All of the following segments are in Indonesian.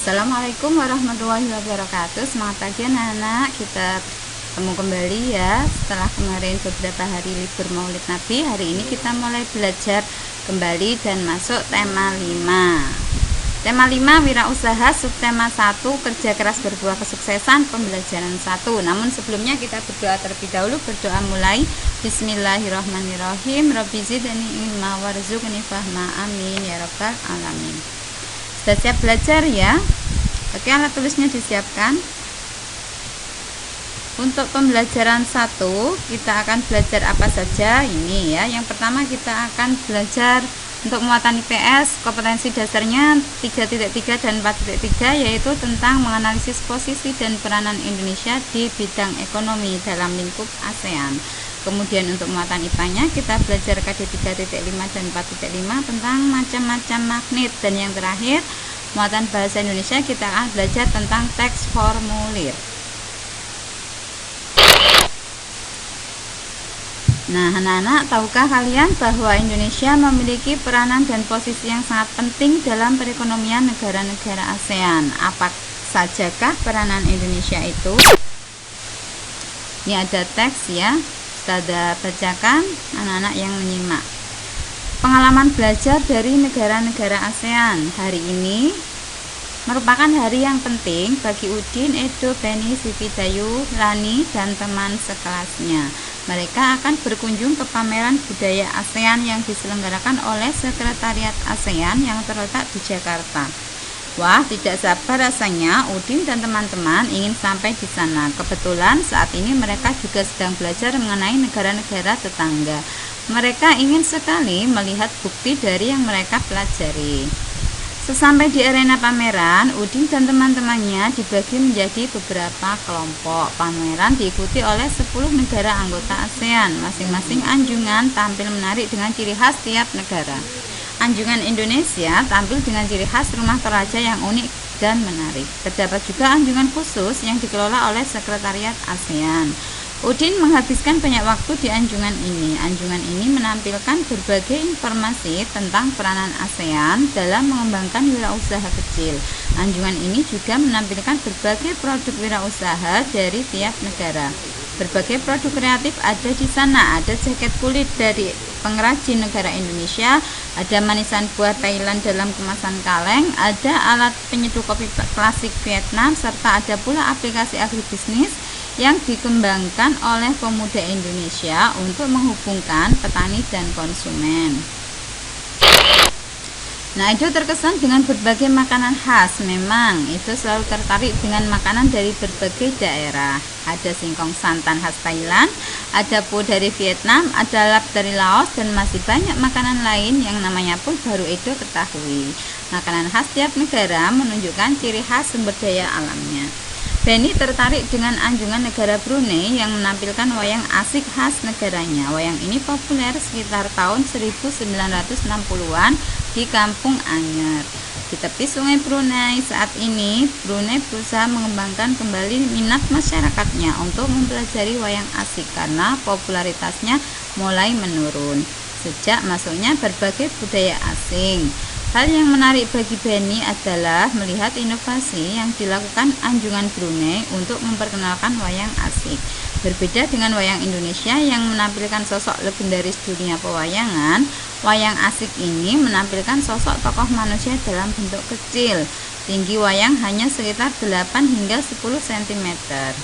Assalamualaikum warahmatullahi wabarakatuh. Semangat pagi anak-anak, kita ketemu kembali ya setelah kemarin beberapa hari libur Maulid Nabi. Hari ini kita mulai belajar kembali dan masuk tema 5. Tema 5 wirausaha, subtema 1 kerja keras berbuah kesuksesan, pembelajaran 1. Namun sebelumnya kita berdoa terlebih dahulu. Berdoa mulai. Bismillahirrahmanirrahim. Rabbi zidni ilma warzuqni fahma, amin ya rabbal alamin. Sudah siap belajar ya? Oke, alat tulisnya disiapkan. Untuk pembelajaran 1 kita akan belajar apa saja ini ya. Yang pertama kita akan belajar untuk muatan IPS, kompetensi dasarnya 3.3 dan 4.3, yaitu tentang menganalisis posisi dan peranan Indonesia di bidang ekonomi dalam lingkup ASEAN. Kemudian untuk muatan IPA-nya kita belajar KD 3.5 dan 4.5 tentang macam-macam magnet. Dan yang terakhir, muatan bahasa Indonesia kita akan belajar tentang teks formulir. Nah, anak-anak, tahukah kalian bahwa Indonesia memiliki peranan dan posisi yang sangat penting dalam perekonomian negara-negara ASEAN? Apa sajakah peranan Indonesia itu? Ini ada teks ya. Kita bacakan anak-anak yang menyimak. Pengalaman belajar dari negara-negara ASEAN. Hari ini merupakan hari yang penting bagi Udin, Edo, Beni, Sivi, Dayu, Lani, dan teman sekelasnya. Mereka akan berkunjung ke pameran budaya ASEAN yang diselenggarakan oleh Sekretariat ASEAN yang terletak di Jakarta. Wah, tidak sabar rasanya Udin dan teman-teman ingin sampai di sana. Kebetulan saat ini mereka juga sedang belajar mengenai negara-negara tetangga. Mereka ingin sekali melihat bukti dari yang mereka pelajari. Sesampai di arena pameran, Udin dan teman-temannya dibagi menjadi beberapa kelompok. Pameran diikuti oleh 10 negara anggota ASEAN. Masing-masing anjungan tampil menarik dengan ciri khas tiap negara. Anjungan Indonesia tampil dengan ciri khas rumah toraja yang unik dan menarik. Terdapat juga anjungan khusus yang dikelola oleh Sekretariat ASEAN. Udin menghabiskan banyak waktu di anjungan ini. Anjungan ini menampilkan berbagai informasi tentang peranan ASEAN dalam mengembangkan wirausaha kecil. Anjungan ini juga menampilkan berbagai produk wirausaha dari tiap negara. Berbagai produk kreatif ada di sana. Ada jaket kulit dari pengrajin negara Indonesia, ada manisan buah Thailand dalam kemasan kaleng, ada alat penyeduh kopi klasik Vietnam, serta ada pula aplikasi agribisnis yang dikembangkan oleh pemuda Indonesia untuk menghubungkan petani dan konsumen. Nah, itu terkesan dengan berbagai makanan khas. Memang itu selalu tertarik dengan makanan dari berbagai daerah. Ada singkong santan khas Thailand, ada pho dari Vietnam, ada lap dari Laos, dan masih banyak makanan lain yang namanya pun baru Edo ketahui. Makanan khas tiap negara menunjukkan ciri khas sumber daya alamnya. Beni tertarik dengan anjungan negara Brunei yang menampilkan wayang asik khas negaranya. Wayang ini populer sekitar tahun 1960-an di Kampung Anyer. Di tepi sungai Brunei saat ini, Brunei berusaha mengembangkan kembali minat masyarakatnya untuk mempelajari wayang asik karena popularitasnya mulai menurun sejak masuknya berbagai budaya asing. Hal yang menarik bagi Beni adalah melihat inovasi yang dilakukan anjungan Brunei untuk memperkenalkan wayang asik. Berbeda dengan wayang Indonesia yang menampilkan sosok legendaris dunia pewayangan, wayang asik ini menampilkan sosok tokoh manusia dalam bentuk kecil. Tinggi wayang hanya sekitar 8 hingga 10 cm.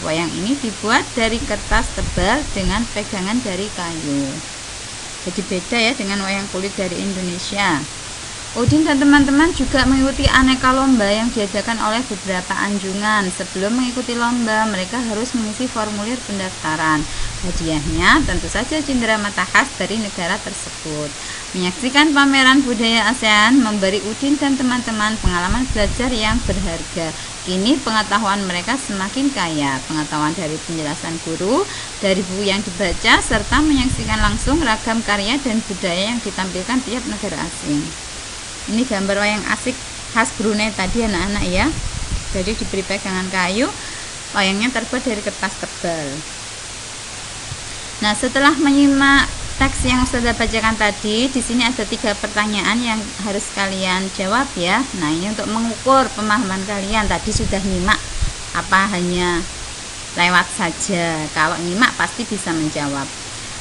Wayang ini dibuat dari kertas tebal dengan pegangan dari kayu. Jadi beda ya dengan wayang kulit dari Indonesia. Udin dan teman-teman juga mengikuti aneka lomba yang diadakan oleh beberapa anjungan. Sebelum mengikuti lomba, mereka harus mengisi formulir pendaftaran. Hadiahnya tentu saja cenderamata khas dari negara tersebut. Menyaksikan pameran budaya ASEAN memberi Udin dan teman-teman pengalaman belajar yang berharga. Kini pengetahuan mereka semakin kaya. Pengetahuan dari penjelasan guru, dari buku yang dibaca, serta menyaksikan langsung ragam karya dan budaya yang ditampilkan tiap negara asing. Ini gambar wayang asik khas Brunei tadi anak-anak ya. Jadi diberi pegangan kayu, wayangnya terbuat dari kertas tebal. Nah, setelah menyimak teks yang sudah bacakan tadi, di sini ada 3 pertanyaan yang harus kalian jawab ya. Nah, ini untuk mengukur pemahaman kalian. Tadi sudah nyimak apa hanya lewat saja? Kalau nyimak pasti bisa menjawab.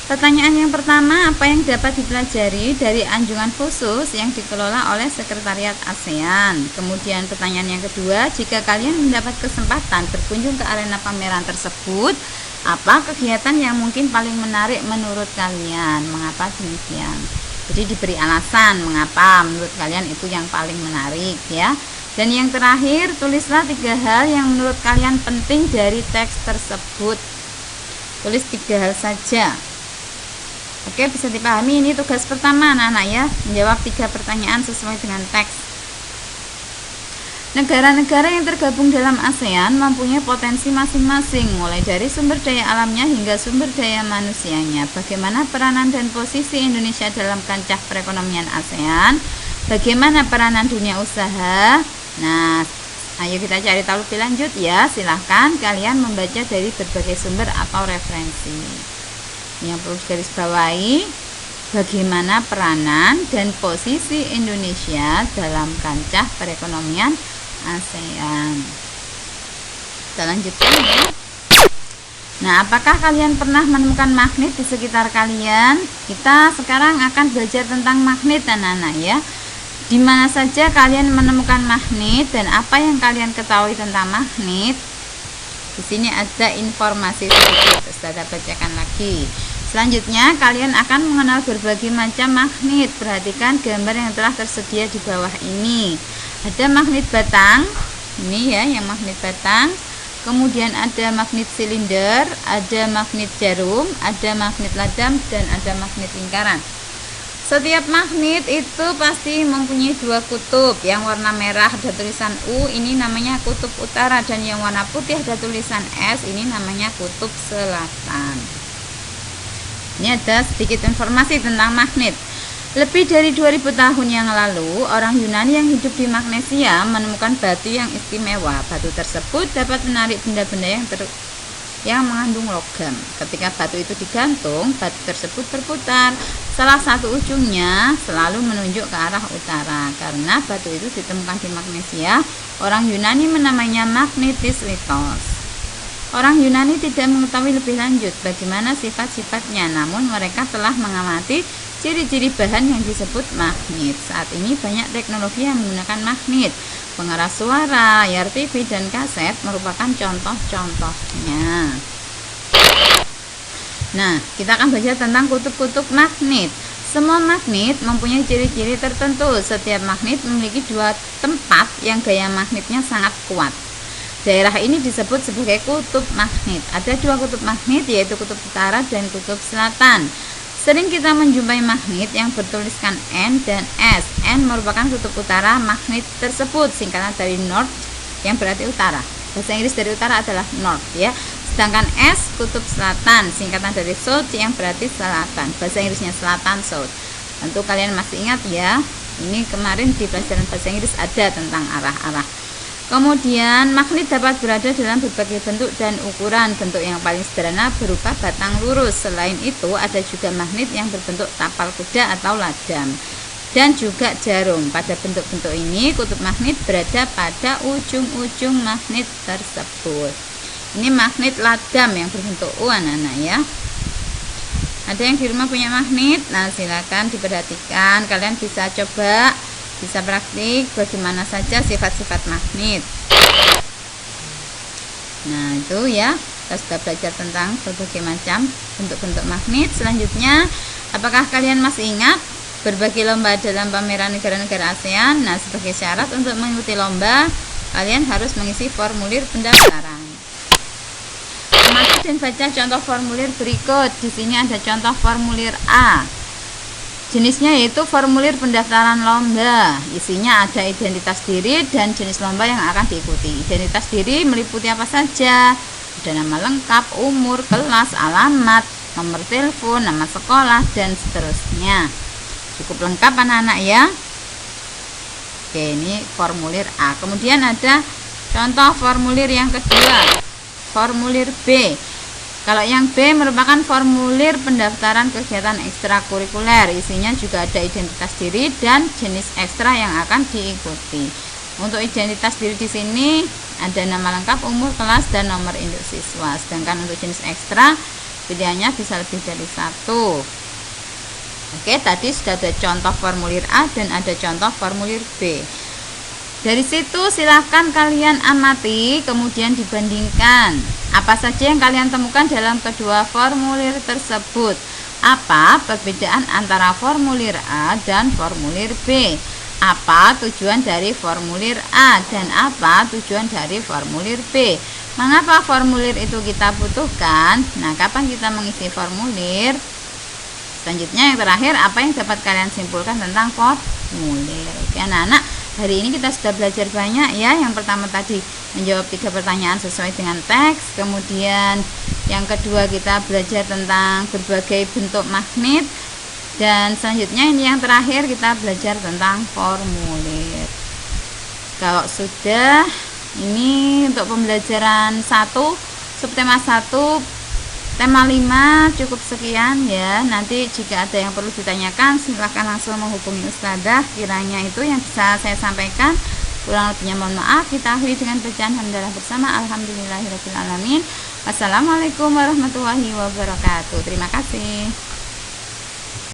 Pertanyaan yang pertama, apa yang dapat dipelajari dari anjungan khusus yang dikelola oleh Sekretariat ASEAN? Kemudian pertanyaan yang kedua, jika kalian mendapat kesempatan berkunjung ke arena pameran tersebut, apa kegiatan yang mungkin paling menarik menurut kalian? Mengapa demikian? Jadi diberi alasan mengapa menurut kalian itu yang paling menarik ya. Dan yang terakhir, tulislah 3 hal yang menurut kalian penting dari teks tersebut. Tulis 3 hal saja. Oke, bisa dipahami. Ini tugas pertama anak-anak ya, menjawab 3 pertanyaan sesuai dengan teks. Negara-negara yang tergabung dalam ASEAN mempunyai potensi masing-masing, mulai dari sumber daya alamnya hingga sumber daya manusianya. Bagaimana peranan dan posisi Indonesia dalam kancah perekonomian ASEAN? Bagaimana peranan dunia usaha? Nah, ayo kita cari tahu lebih lanjut ya. Silahkan kalian membaca dari berbagai sumber atau referensi. Yang perlu digarisbawahi, bagaimana peranan dan posisi Indonesia dalam kancah perekonomian ASEAN. Kita lanjutkan ya. Nah, apakah kalian pernah menemukan magnet di sekitar kalian? Kita sekarang akan belajar tentang magnet anak-anak ya. Di mana saja kalian menemukan magnet dan apa yang kalian ketahui tentang magnet? Di sini ada informasi sedikit, saya bacakan lagi. Selanjutnya, kalian akan mengenal berbagai macam magnet. Perhatikan gambar yang telah tersedia di bawah ini. Ada magnet batang, ini ya yang magnet batang. Kemudian ada magnet silinder, ada magnet jarum, ada magnet ladam, dan ada magnet lingkaran. Setiap magnet itu pasti mempunyai 2 kutub. Yang warna merah ada tulisan U, ini namanya kutub utara, dan yang warna putih ada tulisan S, ini namanya kutub selatan. Ini ada sedikit informasi tentang magnet. Lebih dari 2000 tahun yang lalu, orang Yunani yang hidup di Magnesia menemukan batu yang istimewa. Batu tersebut dapat menarik benda-benda yang mengandung logam. Ketika batu itu digantung, batu tersebut berputar. Salah satu ujungnya selalu menunjuk ke arah utara. Karena batu itu ditemukan di Magnesia, orang Yunani menamainya magnetis litos. Orang Yunani tidak mengetahui lebih lanjut bagaimana sifat-sifatnya, namun mereka telah mengamati ciri-ciri bahan yang disebut magnet. Saat ini banyak teknologi yang menggunakan magnet. Pengeras suara, layar TV, dan kaset merupakan contoh-contohnya. Nah, kita akan belajar tentang kutub-kutub magnet. Semua magnet mempunyai ciri-ciri tertentu. Setiap magnet memiliki 2 tempat yang gaya magnetnya sangat kuat. Daerah ini disebut sebagai kutub magnet. Ada 2 kutub magnet, yaitu kutub utara dan kutub selatan. Sering kita menjumpai magnet yang bertuliskan N dan S. N merupakan kutub utara magnet tersebut, singkatan dari North yang berarti utara. Bahasa Inggris dari utara adalah North ya. Sedangkan S kutub selatan, singkatan dari South yang berarti selatan. Bahasa Inggrisnya selatan, South. Tentu kalian masih ingat ya. Ini kemarin di pelajaran bahasa Inggris ada tentang arah-arah. Kemudian magnet dapat berada dalam berbagai bentuk dan ukuran. Bentuk yang paling sederhana berupa batang lurus. Selain itu ada juga magnet yang berbentuk tapal kuda atau ladam, dan juga jarum. Pada bentuk-bentuk ini kutub magnet berada pada ujung-ujung magnet tersebut. Ini magnet ladam yang berbentuk U anak-anak ya. Ada yang di rumah punya magnet? Nah, silakan diperhatikan. Kalian bisa coba, bisa praktik bagaimana saja sifat-sifat magnet. Nah, itu ya, kita sudah belajar tentang berbagai macam bentuk-bentuk magnet. Selanjutnya, apakah kalian masih ingat berbagai lomba dalam pameran negara-negara ASEAN? Nah, sebagai syarat untuk mengikuti lomba, kalian harus mengisi formulir pendaftaran. Amati dan baca contoh formulir berikut. Di sini ada contoh formulir A. Jenisnya yaitu formulir pendaftaran lomba. Isinya ada identitas diri dan jenis lomba yang akan diikuti. Identitas diri meliputi apa saja? Ada nama lengkap, umur, kelas, alamat, nomor telepon, nama sekolah, dan seterusnya. Cukup lengkap anak-anak ya. Oke, ini formulir A. Kemudian ada contoh formulir yang kedua, formulir B. Kalau yang B merupakan formulir pendaftaran kegiatan ekstrakurikuler. Isinya juga ada identitas diri dan jenis ekstra yang akan diikuti. Untuk identitas diri di sini ada nama lengkap, umur, kelas, dan nomor induk siswa. Sedangkan untuk jenis ekstra pilihannya bisa lebih dari satu. Oke, tadi sudah ada contoh formulir A dan ada contoh formulir B. Dari situ silahkan kalian amati, kemudian dibandingkan apa saja yang kalian temukan dalam kedua formulir tersebut. Apa perbedaan antara formulir A dan formulir B? Apa tujuan dari formulir A dan apa tujuan dari formulir B? Mengapa formulir itu kita butuhkan? Nah, kapan kita mengisi formulir? Selanjutnya yang terakhir, apa yang dapat kalian simpulkan tentang formulir? Oke anak-anak, hari ini kita sudah belajar banyak ya. Yang pertama tadi menjawab 3 pertanyaan sesuai dengan teks. Kemudian yang kedua kita belajar tentang berbagai bentuk magnet. Dan selanjutnya ini yang terakhir kita belajar tentang formulir. Kalau sudah, ini untuk pembelajaran 1, subtema 1, tema 5 cukup sekian ya. Nanti jika ada yang perlu ditanyakan silahkan langsung menghubungi Ustadzah. Kiranya itu yang bisa saya sampaikan. Kurang lebihnya mohon maaf. Kita akhiri dengan bacaan hamdalah bersama. Alhamdulillahirabbil alamin. Wassalamualaikum warahmatullahi wabarakatuh. Terima kasih.